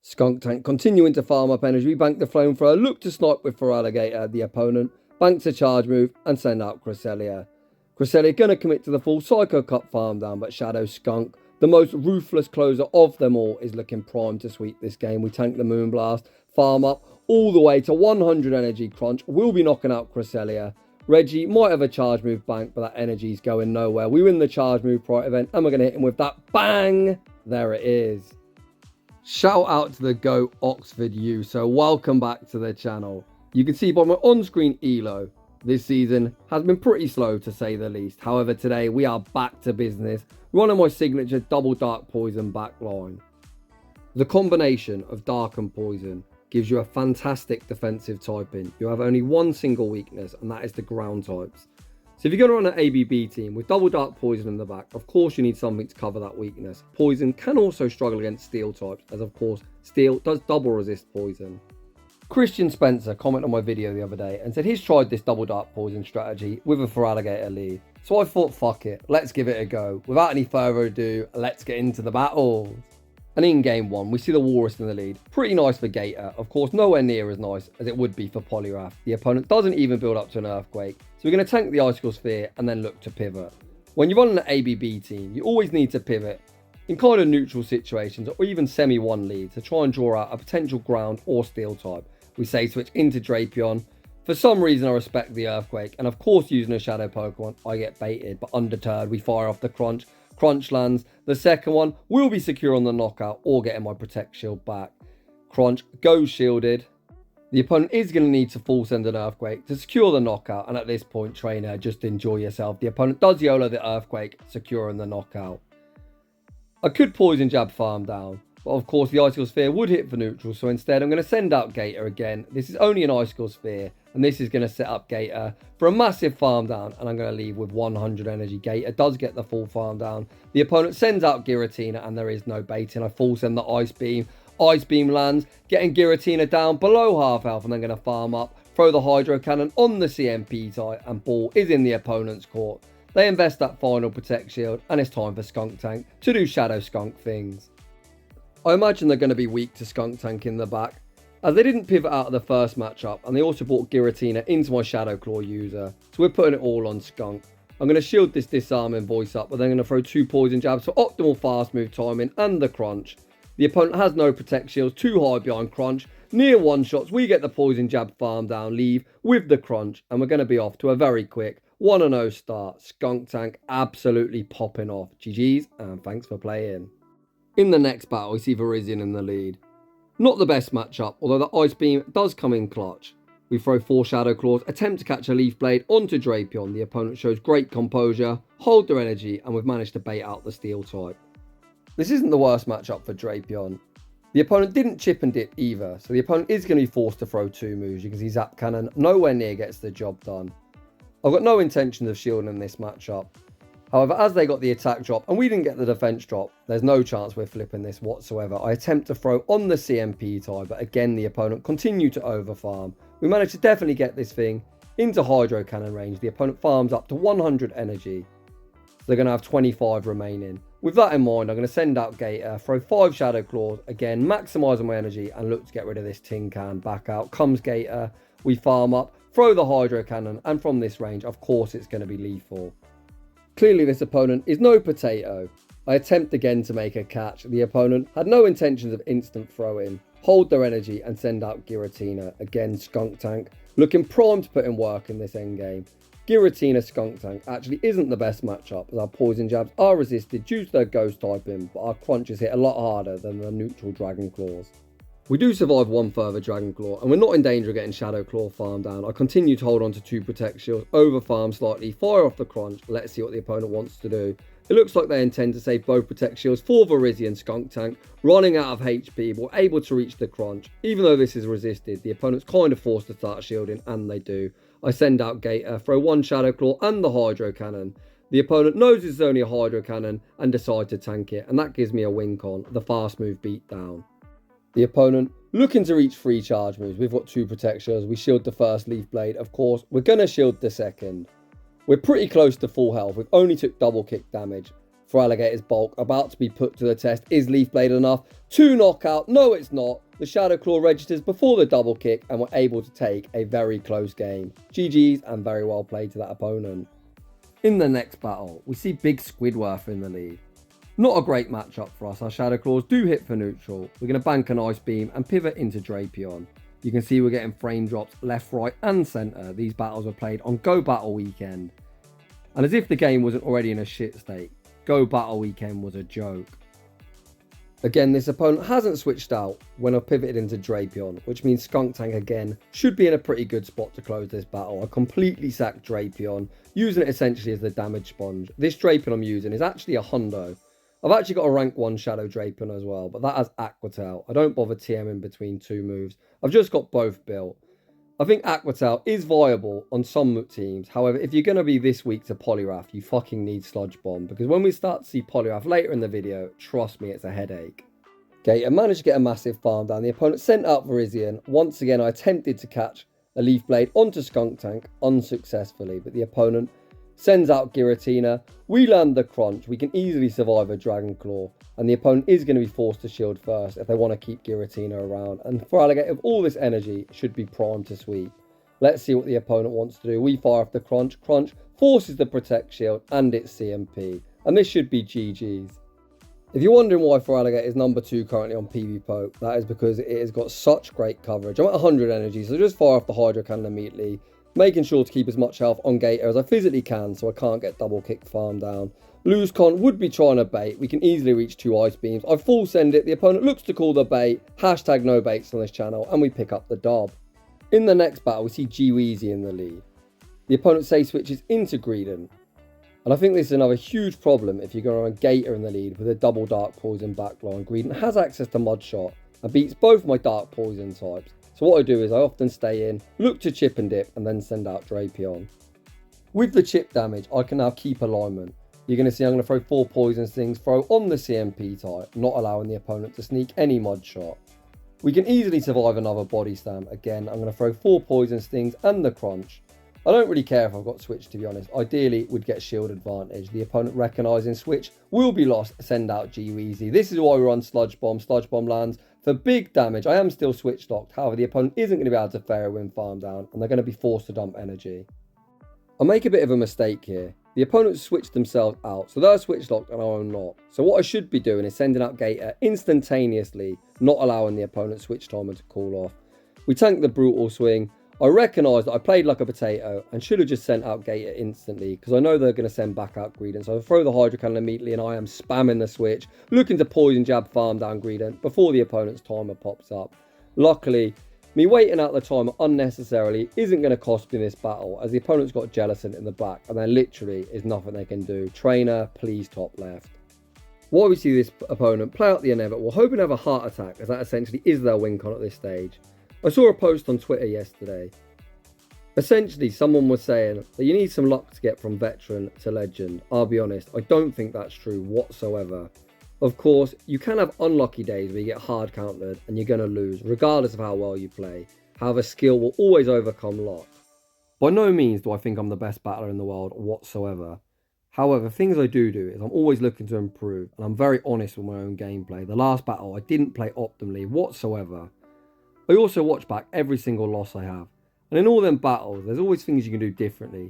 Skuntank continuing to farm up energy. We bank the flamethrower, look to snipe with Feraligator. The opponent banks a charge move and send out Cresselia. Cresselia going to commit to the full Psycho Cut farm down, but Shadow Skunk, the most ruthless closer of them all, is looking primed to sweep this game. We tank the Moonblast, farm up all the way to 100 energy crunch. We'll be knocking out Cresselia. Reggie might have a charge move bank, but that energy's going nowhere. We win the charge move prior event, and we're going to hit him with that bang. There it is. Shout out to the GOAT Oxford U. So welcome back to the channel. You can see by my on-screen ELO, this season has been pretty slow to say the least. However, today we are back to business, running my signature double dark poison backline. The combination of dark and poison gives you a fantastic defensive typing. You have only one single weakness, and that is the ground types. So if you're going to run an ABB team with double dark poison in the back, of course you need something to cover that weakness. Poison can also struggle against steel types, as of course steel does double resist poison. Christian Spencer commented on my video the other day and said he's tried this double dark poison strategy with a Feraligator lead. So I thought, fuck it, let's give it a go. Without any further ado, let's get into the battles. And in game 1, we see the Walrus in the lead. Pretty nice for Gator. Of course, nowhere near as nice as it would be for Poliwrath. The opponent doesn't even build up to an Earthquake. So we're going to tank the Icicle Sphere and then look to pivot. When you're running an ABB team, you always need to pivot in kind of neutral situations or even semi-1 lead to try and draw out a potential ground or steel type. We say switch into Drapion. For some reason, I respect the Earthquake. And of course, using a Shadow Pokemon, I get baited. But undeterred, we fire off the Crunch. Crunch lands. The second one will be secure on the knockout or getting my Protect Shield back. Crunch goes shielded. The opponent is going to need to full send an Earthquake to secure the knockout. And at this point, trainer, just enjoy yourself. The opponent does YOLO the Earthquake, securing the knockout. I could Poison Jab farm down. But of course, the Icicle Sphere would hit for neutral. So instead, I'm going to send out Gator again. This is only an Icicle Sphere. And this is going to set up Gator for a massive farm down. And I'm going to leave with 100 energy. Gator does get the full farm down. The opponent sends out Giratina and there is no baiting. I full send the Ice Beam. Ice Beam lands, getting Giratina down below half health. And then going to farm up, throw the Hydro Cannon on the CMP tie. And ball is in the opponent's court. They invest that final Protect Shield. And it's time for Skuntank to do Shadow Skunk things. I imagine they're going to be weak to Skuntank in the back, as they didn't pivot out of the first matchup, and they also brought Giratina into my Shadow Claw user, so we're putting it all on Skunk. I'm going to shield this disarming voice up, but then going to throw 2 poison jabs for optimal fast move timing and the Crunch. The opponent has no Protect Shields, too high behind Crunch. Near one shots, we get the poison jab farm down, leave with the Crunch, and we're going to be off to a very quick 1-0 start. Skuntank absolutely popping off. GG's, and thanks for playing. In the next battle, we see Verizion in the lead. Not the best matchup, although the Ice Beam does come in clutch. We throw 4 Shadow Claws, attempt to catch a Leaf Blade onto Drapion. The opponent shows great composure, hold their energy, and we've managed to bait out the Steel type. This isn't the worst matchup for Drapion. The opponent didn't chip and dip either, so the opponent is going to be forced to throw 2 moves. You can see Zap Cannon nowhere near gets the job done. I've got no intentions of shielding this matchup. However, as they got the attack drop and we didn't get the defense drop, there's no chance we're flipping this whatsoever. I attempt to throw on the CMP tie, but again the opponent continued to overfarm. We managed to definitely get this thing into Hydro Cannon range. The opponent farms up to 100 energy. So they're going to have 25 remaining. With that in mind, I'm going to send out Gator, throw 5 Shadow Claws, again maximising my energy and look to get rid of this tin can. Back out comes Gator, we farm up, throw the Hydro Cannon, and from this range, of course it's going to be lethal. Clearly this opponent is no potato. I attempt again to make a catch. The opponent had no intentions of instant throw-in. Hold their energy and send out Giratina. Again, Skuntank looking primed to put in work in this endgame. Giratina Skuntank actually isn't the best matchup, as our poison jabs are resisted due to their ghost typing, but our crunches hit a lot harder than the neutral Dragon Claws. We do survive 1 further Dragon Claw, and we're not in danger of getting Shadow Claw farm down. I continue to hold on to 2 Protect Shields, over farm slightly, fire off the Crunch. Let's see what the opponent wants to do. It looks like they intend to save both Protect Shields for Verizion Skuntank. Running out of HP, but we're able to reach the Crunch. Even though this is resisted, the opponent's kind of forced to start shielding, and they do. I send out Gator, throw 1 Shadow Claw and the Hydro Cannon. The opponent knows it's only a Hydro Cannon and decide to tank it, and that gives me a win con, the fast move beat down. The opponent looking to reach 3 charge moves. We've got 2 Protect Shields. We shield the first Leaf Blade. Of course, we're going to shield the second. We're pretty close to full health. We've only took double kick damage. Feraligator's bulk about to be put to the test. Is Leaf Blade enough to knock out? No, it's not. The Shadow Claw registers before the double kick and we're able to take a very close game. GG's and very well played to that opponent. In the next battle, we see Big Squidward in the lead. Not a great matchup for us. Our Shadow Claws do hit for neutral. We're going to bank an Ice Beam and pivot into Drapion. You can see we're getting frame drops left, right and centre. These battles were played on Go Battle Weekend. And as if the game wasn't already in a shit state, Go Battle Weekend was a joke. Again, this opponent hasn't switched out when I've pivoted into Drapion, which means Skuntank again should be in a pretty good spot to close this battle. I completely sacked Drapion, using it essentially as the damage sponge. This Drapion I'm using is actually a hundo. I've actually got a rank 1 Shadow Drapion as well, but that has Aqua Tail. I don't bother TMing between two moves. I've just got both built. I think Aqua Tail is viable on some teams. However, if you're going to be this weak to Poliwrath, you fucking need Sludge Bomb. Because when we start to see Poliwrath later in the video, trust me, it's a headache. Gator managed to get a massive farm down. The opponent sent out Verizion. Once again, I attempted to catch a Leaf Blade onto Skuntank unsuccessfully. But the opponent sends out Giratina. We land the crunch. We can easily survive a Dragon Claw. And the opponent is going to be forced to shield first if they want to keep Giratina around. And Feraligator, with all this energy, should be primed to sweep. Let's see what the opponent wants to do. We fire off the crunch. Crunch forces the Protect Shield and its CMP. And this should be GG's. If you're wondering why Feraligator is number 2 currently on PvPoke, that is because it has got such great coverage. I'm at 100 energy, so just fire off the Hydro Cannon immediately, making sure to keep as much health on Gator as I physically can so I can't get double kicked farm down. Lose Con would be trying to bait. We can easily reach 2 Ice Beams. I full send it. The opponent looks to call the bait. Hashtag no baits on this channel, and we pick up the dub. In the next battle, we see G-Weezy in the lead. The opponent say switches into Greedent. And I think this is another huge problem if you're going to run Gator in the lead with a double Dark Poison backline. Greedent has access to Mud Shot and beats both my Dark Poison types. So what I do is I often stay in, look to chip and dip, and then send out Drapion. With the chip damage, I can now keep alignment. You're going to see I'm going to throw 4 Poison Stings, throw on the CMP type, not allowing the opponent to sneak any Mud Shot. We can easily survive another Body Slam. Again, I'm going to throw 4 Poison Stings and the Crunch. I don't really care if I've got Switch, to be honest. Ideally, would get shield advantage. The opponent recognising Switch will be lost. Send out G-Weezy. This is why we run Sludge Bomb. Sludge Bomb lands for big damage. I am still Switch locked. However, the opponent isn't going to be able to fair win farm down, and they're going to be forced to dump energy. I make a bit of a mistake here. The opponent switched themselves out, so they're Switch locked and I'm not. So what I should be doing is sending out Gator instantaneously, not allowing the opponent's Switch timer to call off. We tank the Brutal Swing. I recognise that I played like a potato and should have just sent out Gator instantly because I know they're going to send back out Greedent. So I throw the Hydro Cannon immediately and I am spamming the switch, looking to Poison Jab farm down Greedent before the opponent's timer pops up. Luckily, me waiting out the timer unnecessarily isn't going to cost me this battle as the opponent's got Jellicent in the back and there literally is nothing they can do. Trainer, please top left. While we see this opponent play out the inevitable, hoping to have a heart attack as that essentially is their win con at this stage. I saw a post on Twitter yesterday. Essentially, someone was saying that you need some luck to get from veteran to legend. I'll be honest, I don't think that's true whatsoever. Of course, you can have unlucky days where you get hard countered and you're going to lose, regardless of how well you play. However, skill will always overcome luck. By no means do I think I'm the best battler in the world whatsoever. However, things I do is I'm always looking to improve and I'm very honest with my own gameplay. The last battle, I didn't play optimally whatsoever. I also watch back every single loss I have. And in all them battles, there's always things you can do differently.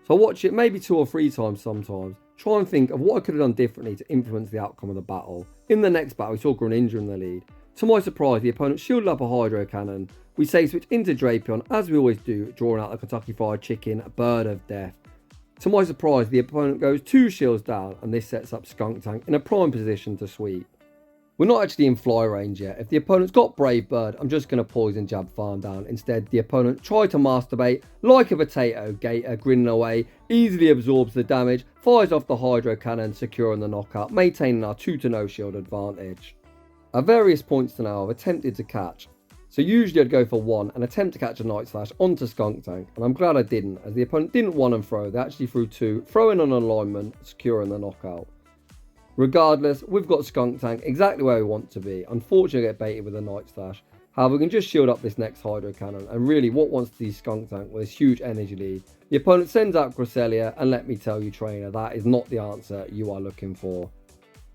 So I watch it maybe 2 or 3 times sometimes. Try and think of what I could have done differently to influence the outcome of the battle. In the next battle, we saw Greninja in the lead. To my surprise, the opponent shielded up a Hydro Cannon. We say switch into Drapion, as we always do, drawing out the Kentucky Fried Chicken, Bird of Death. To my surprise, the opponent goes 2 shields down, and this sets up Skuntank in a prime position to sweep. We're not actually in fly range yet. If the opponent's got Brave Bird, I'm just going to Poison Jab farm down. Instead, the opponent tried to masturbate like a potato. Gator, grinning away, easily absorbs the damage, fires off the Hydro Cannon, securing the knockout, maintaining our 2-0 shield advantage. At various points to now, I've attempted to catch. So usually I'd go for 1 and attempt to catch a Night Slash onto Skuntank, and I'm glad I didn't, as the opponent didn't 1 and throw, they actually threw 2, throwing on alignment, securing the knockout. Regardless, we've got Skuntank exactly where we want to be. Unfortunately, I get baited with a Night Slash. However, we can just shield up this next Hydro Cannon, and really what wants to see Skuntank with this huge energy lead. The opponent sends out Cresselia, and let me tell you, trainer, that is not the answer you are looking for.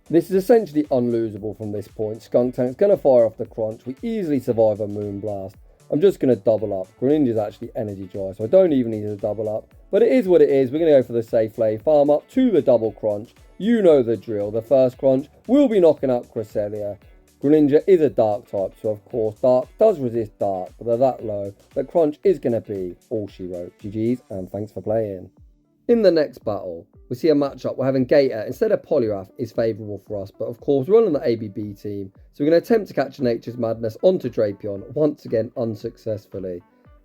This is essentially unlosable from this point. Skuntank's going to fire off the crunch. We easily survive a Moonblast. I'm just going to double up. Greninja's actually energy dry, so I don't even need to double up. But it is what it is. We're going to go for the safe play. Farm up to the double crunch. You know the drill. The first crunch will be knocking out Cresselia. Greninja is a dark type, so of course dark does resist dark, but they're that low that crunch is going to be all she wrote. GG's and thanks for playing. In the next battle, we see a matchup. We're having Gator instead of Poliwrath is favourable for us, but of course we're on the ABB team, so we're going to attempt to catch Nature's Madness onto Drapion, once again unsuccessfully.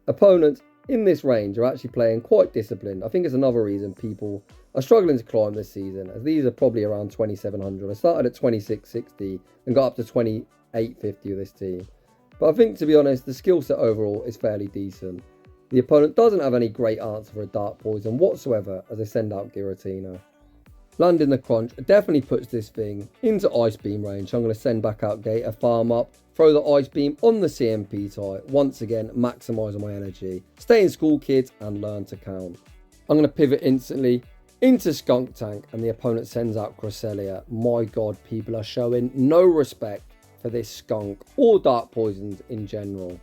Opponents in this range are actually playing quite disciplined. I think it's another reason people are struggling to climb this season, as these are probably around 2700. I started at 2660 and got up to 2850 with this team. But I think, to be honest, the skill set overall is fairly decent. The opponent doesn't have any great answer for a Dark Poison whatsoever as they send out Giratina. Landing the crunch definitely puts this thing into Ice Beam range. So I'm going to send back out Gator, farm up, throw the Ice Beam on the CMP type, once again maximising my energy. Stay in school, kids, and learn to count. I'm going to pivot instantly into Skuntank, and the opponent sends out Cresselia. My god, people are showing no respect for this skunk or Dark Poisons in general.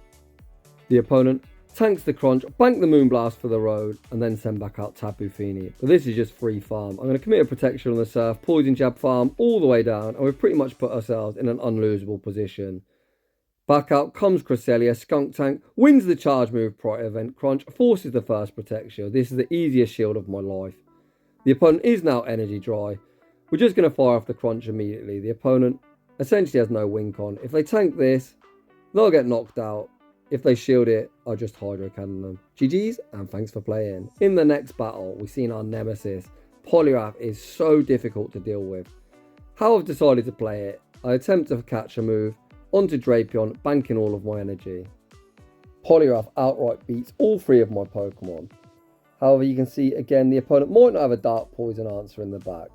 The opponent tanks the crunch, bank the Moonblast for the road, and then send back out Tapu Fini. But this is just free farm. I'm going to commit a protection on the surf, poison jab farm all the way down, and we've pretty much put ourselves in an unlosable position. Back out comes Cresselia. Skuntank wins the charge move prior event. Crunch forces the first Protect Shield. This is the easiest shield of my life. The opponent is now energy dry. We're just going to fire off the crunch immediately. The opponent essentially has no wink on. If they tank this, they'll get knocked out. If they shield it, I'll just Hydro Cannon them. GG's and thanks for playing. In the next battle, we've seen our nemesis. Poliwrath is so difficult to deal with. How I've decided to play it, I attempt to catch a move onto Drapion, banking all of my energy. Poliwrath outright beats all three of my Pokemon. However, you can see again the opponent might not have a Dark Poison answer in the back.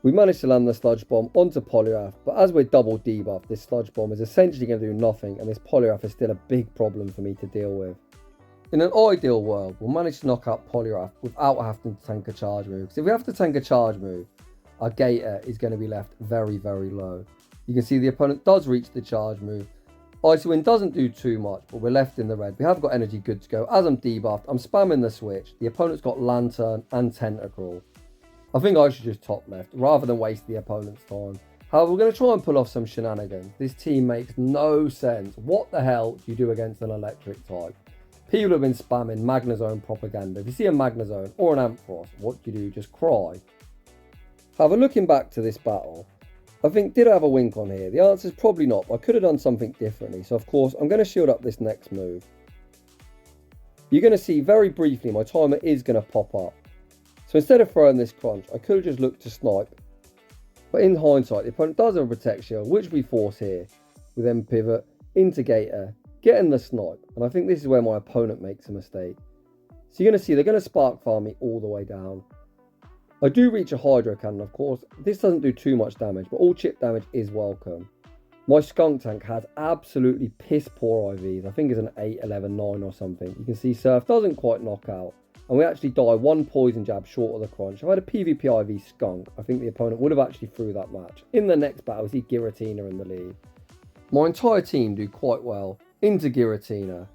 We managed to land the Sludge Bomb onto Poliwrath, but as we're double debuffed, this Sludge Bomb is essentially going to do nothing, and this Poliwrath is still a big problem for me to deal with. In an ideal world, we'll manage to knock out Poliwrath without having to tank a charge move, because if we have to tank a charge move, our Gator is going to be left very, very low. You can see the opponent does reach the charge move. Icy Wind doesn't do too much, but we're left in the red. We have got energy good to go. As I'm debuffed, I'm spamming the switch. The opponent's got Lantern and Tentacruel. I think I should just top left rather than waste the opponent's time. However, we're going to try and pull off some shenanigans. This team makes no sense. What the hell do you do against an electric type? People have been spamming Magnezone propaganda. If you see a Magnezone or an Ampharos, what do you do? Just cry. However, looking back to this battle, I think, did I have a wink on here? The answer is probably not, but I could have done something differently. So, of course, I'm going to shield up this next move. You're going to see very briefly my timer is going to pop up. So, instead of throwing this crunch, I could have just looked to snipe. But in hindsight, the opponent does have a Protect Shield, which we force here. We then pivot into Gator, getting the snipe. And I think this is where my opponent makes a mistake. So, you're going to see they're going to Spark Farm me all the way down. I do reach a Hydro Cannon, of course. This doesn't do too much damage, but all chip damage is welcome. My Skuntank has absolutely piss poor IVs. I think it's an 8, 11, 9 or something. You can see Surf doesn't quite knock out. And we actually die one poison jab short of the crunch. If I had a PvP IV Skunk, I think the opponent would have actually threw that match. In the next battle, we see Giratina in the lead. My entire team do quite well into Giratina.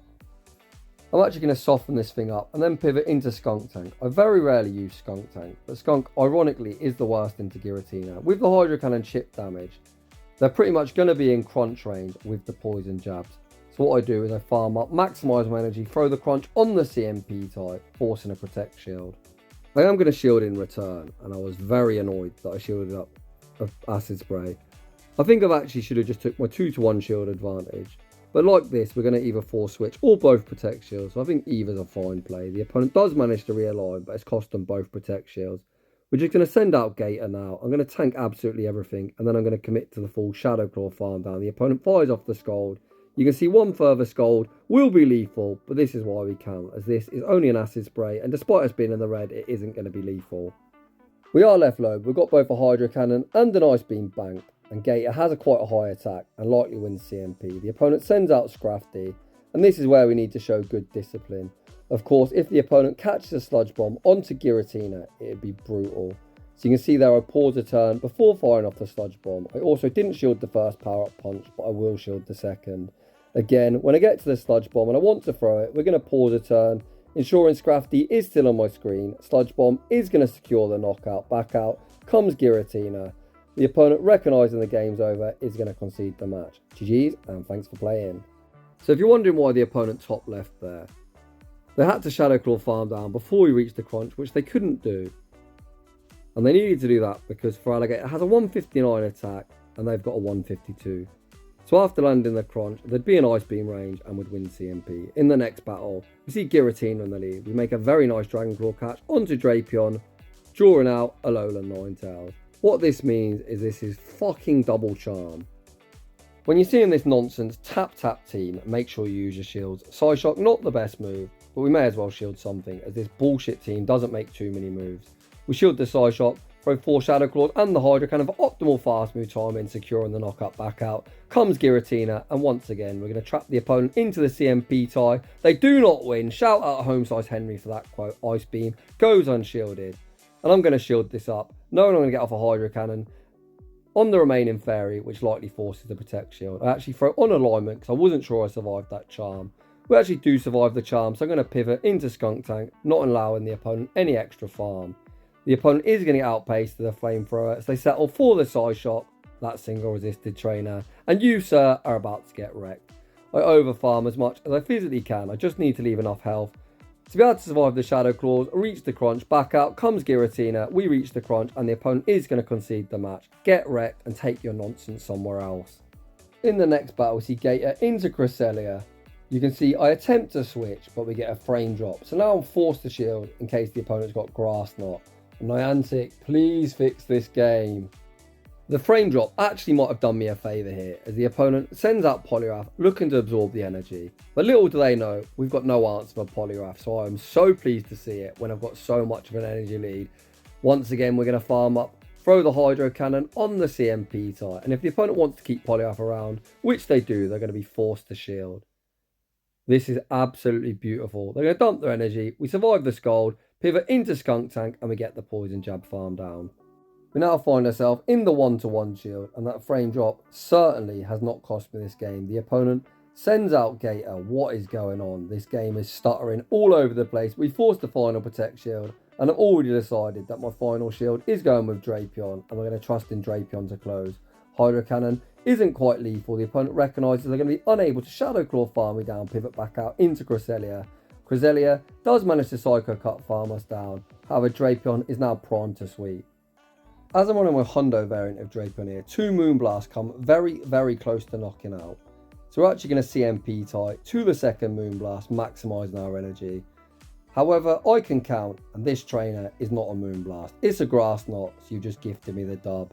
I'm actually going to soften this thing up and then pivot into Skuntank. I very rarely use Skuntank, but Skunk, ironically, is the worst into Giratina. With the Hydro Cannon chip damage, they're pretty much going to be in crunch range with the poison jabs. So what I do is I farm up, maximise my energy, throw the crunch on the CMP type, forcing a Protect Shield. I am going to shield in return, and I was very annoyed that I shielded up of Acid Spray. I think I actually should have just took my 2-to-1 shield advantage. But like this, we're going to either force switch or both Protect Shields. So I think either's a fine play. The opponent does manage to realign, but it's cost them both Protect Shields. We're just going to send out Gator now. I'm going to tank absolutely everything, and then I'm going to commit to the full Shadow Claw farm down. The opponent fires off the Scald. You can see one further Scald will be lethal, but this is why we can, as this is only an Acid Spray, and despite us being in the red, it isn't going to be lethal. We are left low. We've got both a Hydro Cannon and an Ice Beam banked. and Gator has quite a high attack and likely wins CMP. The opponent sends out Scrafty, and this is where we need to show good discipline. Of course, if the opponent catches a Sludge Bomb onto Giratina, it'd be brutal. So you can see there I pause a turn before firing off the Sludge Bomb. I also didn't shield the first power-up punch, but I will shield the second. Again, when I get to the Sludge Bomb and I want to throw it, we're going to pause a turn, ensuring Scrafty is still on my screen. Sludge Bomb is going to secure the knockout. Back out comes Giratina. The opponent, recognising the game's over, is going to concede the match. GG's and thanks for playing. So if you're wondering why the opponent top left there, they had to Shadow Claw farm down before we reached the crunch, which they couldn't do. And they needed to do that because Feraligator has a 159 attack and they've got a 152. So after landing the crunch, there'd be an Ice Beam range and would win CMP. In the next battle, we see Giratina in the lead. We make a very nice Dragon Claw catch onto Drapion, drawing out Alola Ninetales. What this means is this is fucking double charm. When you're seeing this nonsense tap team, make sure you use your shields. Psyshock, not the best move, but we may as well shield something as this bullshit team doesn't make too many moves. We shield the Psyshock, throw 4 Shadow Claws and the Hydro Cannon for optimal fast move timing, securing the knockup back out. Comes Giratina, and once again we're going to trap the opponent into the CMP tie. They do not win. Shout out Home Size Henry for that quote. Ice Beam goes unshielded. And I'm going to shield this up, knowing I'm going to get off a Hydro Cannon on the remaining fairy, which likely forces the Protect Shield. I actually throw on alignment because I wasn't sure I survived that charm. We actually do survive the charm, so I'm going to pivot into Skuntank, not allowing the opponent any extra farm. The opponent is going to get outpaced to the Flamethrower, so they settle for the Psyshock, that single resisted trainer, and you, sir, are about to get wrecked. I overfarm as much as I physically can. I just need to leave enough health to be able to survive the Shadow Claws, reach the crunch. Back out comes Giratina, we reach the crunch, and the opponent is going to concede the match. Get wrecked and take your nonsense somewhere else. In the next battle, we see Gator into Cresselia. You can see I attempt to switch, but we get a frame drop. So now I'm forced to shield in case the opponent's got Grass Knot. Niantic, please fix this game. The frame drop actually might have done me a favour here, as the opponent sends out Poliwrath looking to absorb the energy. But little do they know, we've got no answer for Poliwrath, so I am so pleased to see it when I've got so much of an energy lead. Once again, we're going to farm up, throw the Hydro Cannon on the CMP tie, and if the opponent wants to keep Poliwrath around, which they do, they're going to be forced to shield. This is absolutely beautiful. They're going to dump their energy, we survive the Scald, pivot into Skuntank, and we get the Poison Jab farm down. We now find ourselves in the 1-to-1 shield, and that frame drop certainly has not cost me this game. The opponent sends out Gator. What is going on? This game is stuttering all over the place. We forced the final Protect Shield, and I've already decided that my final shield is going with Drapion, and we're going to trust in Drapion to close. Hydro Cannon isn't quite lethal. The opponent recognises they're going to be unable to Shadow Claw farm me down, pivot back out into Cresselia. Cresselia does manage to Psycho Cut farm us down. However, Drapion is now primed to sweep. As I'm running my Hundo variant of Drapion here, 2 Moonblasts come very close to knocking out. So we're actually going to CMP tie to the second Moonblast, maximising our energy. However, I can count, and this trainer is not a Moonblast. It's a Grass Knot, so you just gifted me the dub.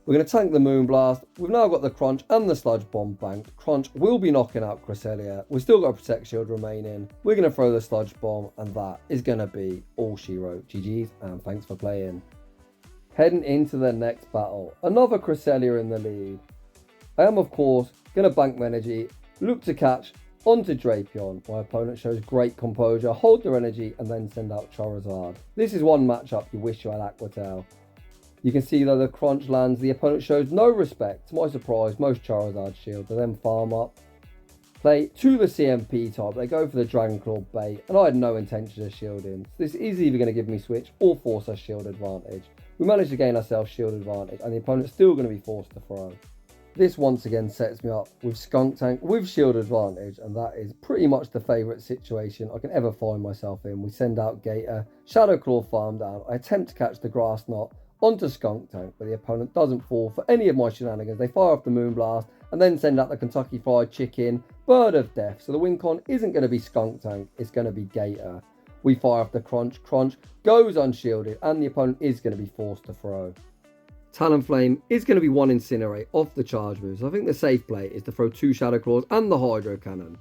We're going to tank the Moonblast. We've now got the Crunch and the Sludge Bomb banked. Crunch will be knocking out Cresselia. We've still got a Protect Shield remaining. We're going to throw the Sludge Bomb, and that is going to be all she wrote. GG's, and thanks for playing. Heading into the next battle, another Cresselia in the lead. I am of course going to bank my energy, look to catch onto Drapion. My opponent shows great composure, hold their energy and then send out Charizard. This is one matchup you wish you had Aqua Tail. You can see though the crunch lands, the opponent shows no respect. To my surprise, most Charizard shield, they then farm up. Play to the CMP type, they go for the Dragon Claw bait, and I had no intention of shielding. So this is either going to give me switch or force us shield advantage. We managed to gain ourselves shield advantage, and the opponent's still going to be forced to throw. This once again sets me up with Skuntank with shield advantage, and that is pretty much the favourite situation I can ever find myself in. We send out Gator, Shadow Claw farm down, I attempt to catch the Grass Knot onto Skuntank, but the opponent doesn't fall for any of my shenanigans. They fire off the Moonblast and then send out the Kentucky Fried Chicken, Bird of Death. So the win con isn't going to be Skuntank, it's going to be Gator. We fire off the Crunch, Crunch goes unshielded, and the opponent is going to be forced to throw. Talonflame is going to be 1 Incinerate off the charge moves. I think the safe play is to throw 2 Shadow Claws and the Hydro Cannon.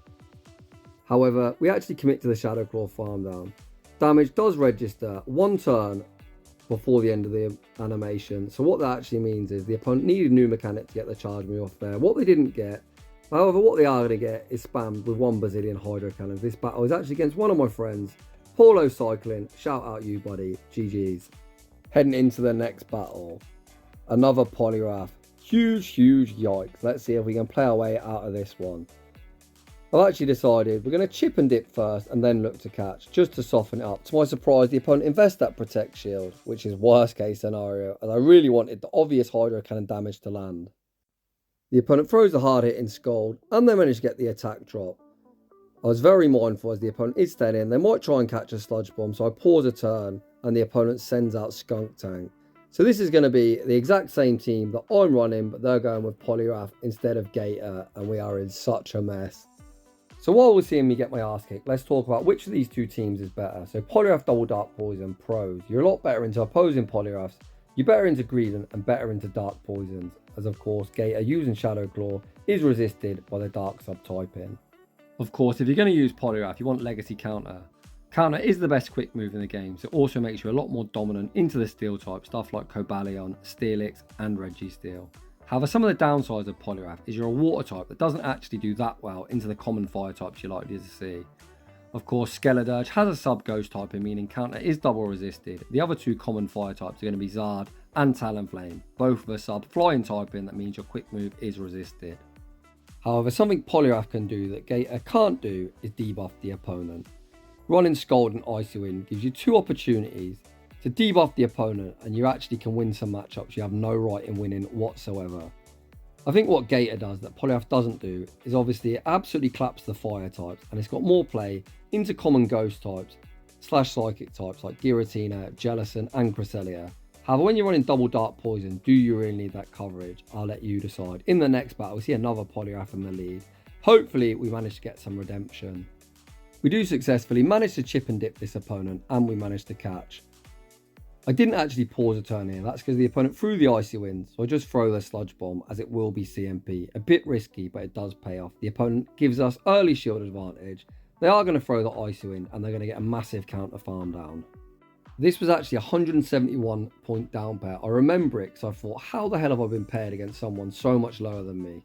However, we actually commit to the Shadow Claw farm down. Damage does register, 1 turn, before the end of the animation. So what that actually means is the opponent needed new mechanic to get the charge move off there. What they didn't get, however, what they are going to get is spammed with 1 bazillion hydro cannons. This battle is actually against one of my friends, Paulo Cycling. Shout out you, buddy. GG's. Heading into the next battle, another Poliwrath. Huge yikes. Let's see if we can play our way out of this one. I've actually decided we're going to chip and dip first and then look to catch, just to soften it up. To my surprise, the opponent invests that Protect Shield, which is worst case scenario, as I really wanted the obvious Hydro Cannon damage to land. The opponent throws a hard hit in Scald, and they manage to get the attack drop. I was very mindful as the opponent is staying in. They might try and catch a Sludge Bomb, so I pause a turn, and the opponent sends out Skuntank. So this is going to be the exact same team that I'm running, but they're going with Poliwrath instead of Gator, and we are in such a mess. So while we're seeing me get my ass kicked, let's talk about which of these two teams is better. So Poliwrath Double Dark Poison pros. You're a lot better into opposing Poliwraths. You're better into Greedent and better into Dark Poisons. As of course, Gator using Shadow Claw is resisted by the Dark subtyping. Of course, if you're going to use Poliwrath, you want Legacy Counter. Counter is the best quick move in the game, so it also makes you a lot more dominant into the Steel type, stuff like Cobalion, Steelix and Registeel. However, some of the downsides of Poliwrath is you're a water type that doesn't actually do that well into the common fire types you're likely to see. Of course, Skeledirge has a sub ghost typing, meaning counter is double resisted. The other two common fire types are going to be Zard and Talonflame, both with a sub flying typing, that means your quick move is resisted. However, something Poliwrath can do that Gator can't do is debuff the opponent. Running Scald and Icy Wind gives you 2 opportunities to debuff the opponent, and you actually can win some matchups you have no right in winning whatsoever. I think what Gator does that Poliwrath doesn't do is obviously it absolutely claps the fire types, and it's got more play into common ghost types / psychic types like Giratina, Jellicent and Cresselia. However, when you're running double Dark Poison, do you really need that coverage? I'll let you decide. In the next battle, we see another Poliwrath in the lead. Hopefully we manage to get some redemption. We do successfully manage to chip and dip this opponent, and we manage to catch. I didn't actually pause a turn here, that's because the opponent threw the Icy Wind, so I just throw the Sludge Bomb as it will be CMP. A bit risky, but it does pay off. The opponent gives us early shield advantage. They are going to throw the Icy Wind, and they're going to get a massive counter farm down. This was actually a 171 point down pair. I remember it because I thought, how the hell have I been paired against someone so much lower than me?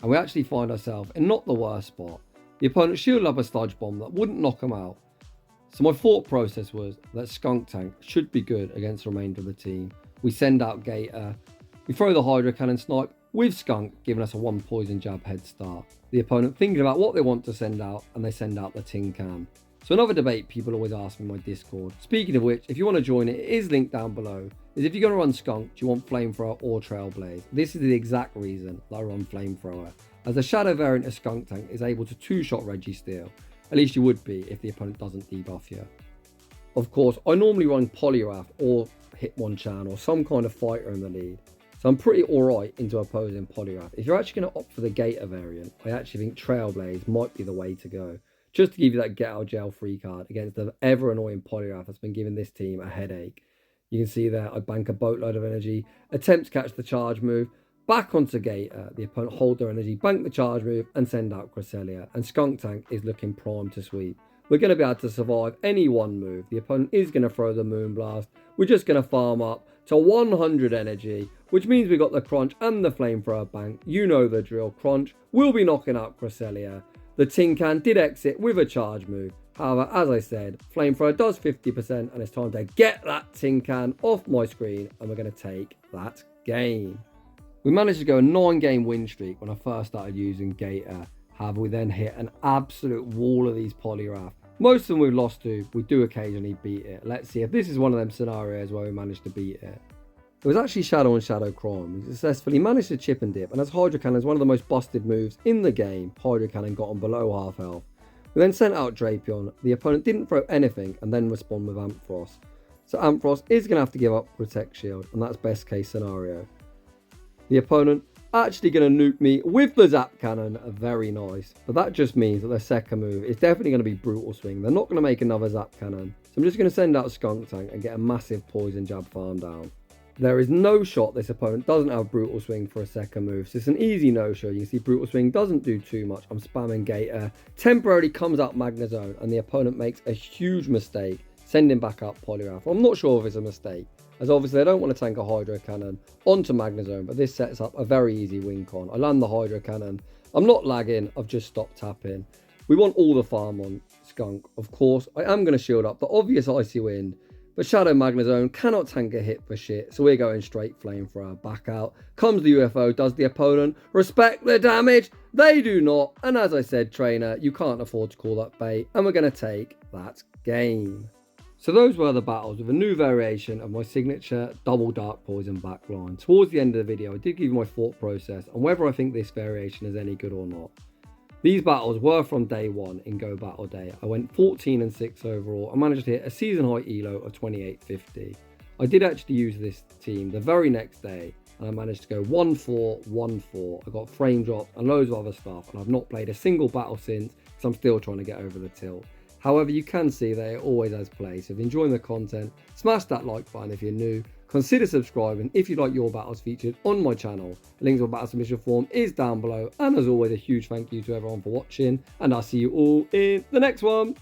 And we actually find ourselves in not the worst spot. The opponent shielded up a Sludge Bomb that wouldn't knock him out. So my thought process was that Skuntank should be good against the remainder of the team. We send out Gator. We throw the Hydro Cannon Snipe with Skunk, giving us a 1 poison jab head start. The opponent thinking about what they want to send out, and they send out the Tin Can. So another debate people always ask me in my Discord. Speaking of which, if you want to join it, it is linked down below. Is if you're going to run Skunk, do you want Flamethrower or Trailblaze? This is the exact reason that I run Flamethrower, as the Shadow variant of Skuntank is able to 2-shot Registeel. At least you would be if the opponent doesn't debuff you. Of course, I normally run Poliwrath or Hitmonchan or some kind of fighter in the lead, so I'm pretty alright into opposing Poliwrath. If you're actually going to opt for the Gator variant, I actually think Trailblaze might be the way to go, just to give you that get out of jail free card against the ever annoying Poliwrath that's been giving this team a headache. You can see there I bank a boatload of energy, attempt to catch the charge move, back onto Gator, the opponent hold their energy, bank the charge move and send out Cresselia, and Skuntank is looking primed to sweep. We're going to be able to survive any one move. The opponent is going to throw the Moonblast. We're just going to farm up to 100 energy, which means we got the Crunch and the Flamethrower bank. You know the drill. Crunch will be knocking out Cresselia. The Tin Can did exit with a charge move. However, as I said, Flamethrower does 50% and it's time to get that Tin Can off my screen, and we're going to take that game. We managed to go a 9-game win streak when I first started using Gator. However, we then hit an absolute wall of these Poliwrath. Most of them we've lost to, we do occasionally beat it. Let's see if this is one of them scenarios where we managed to beat it. It was actually Shadow and Shadow Crime. We successfully managed to chip and dip, and as Hydro Cannon is one of the most busted moves in the game, Hydro Cannon got on below half health. We then sent out Drapion. The opponent didn't throw anything and then respond with Ampharos. So Ampharos is going to have to give up Protect Shield, and that's best case scenario. The opponent actually going to nuke me with the Zap Cannon, very nice. But that just means that their second move is definitely going to be Brutal Swing. They're not going to make another Zap Cannon. So I'm just going to send out Skuntank and get a massive Poison Jab farm down. There is no shot this opponent doesn't have Brutal Swing for a second move. So it's an easy no-show. You can see Brutal Swing doesn't do too much. I'm spamming Gator. Temporarily comes out Magnezone and the opponent makes a huge mistake, sending back up Poliwrath. I'm not sure if it's a mistake. as obviously I don't want to tank a Hydro Cannon onto Magnezone, but this sets up a very easy win con. I land the Hydro Cannon, I'm not lagging, I've just stopped tapping. We want all the farm on Skunk, of course. I am going to shield up the obvious Icy Wind, but Shadow Magnezone cannot tank a hit for shit, so we're going straight Flamethrower. Back out comes the UFO. Does the opponent respect the damage? They do not, and as I said, trainer, you can't afford to call that bait, and we're going to take that game. So those were the battles with a new variation of my signature double Dark Poison backline. Towards the end of the video, I did give you my thought process on whether I think this variation is any good or not. These battles were from day one in Go Battle Day. I went 14 and 6 overall. I managed to hit a season high ELO of 2850. I did actually use this team the very next day, and I managed to go 1-4, 1-4. I got frame drops and loads of other stuff, and I've not played a single battle since, because I'm still trying to get over the tilt. However, you can see that it always has play, so if you're enjoying the content, smash that like button if you're new, consider subscribing if you'd like your battles featured on my channel. The link to my battle submission form is down below, and as always, a huge thank you to everyone for watching, and I'll see you all in the next one.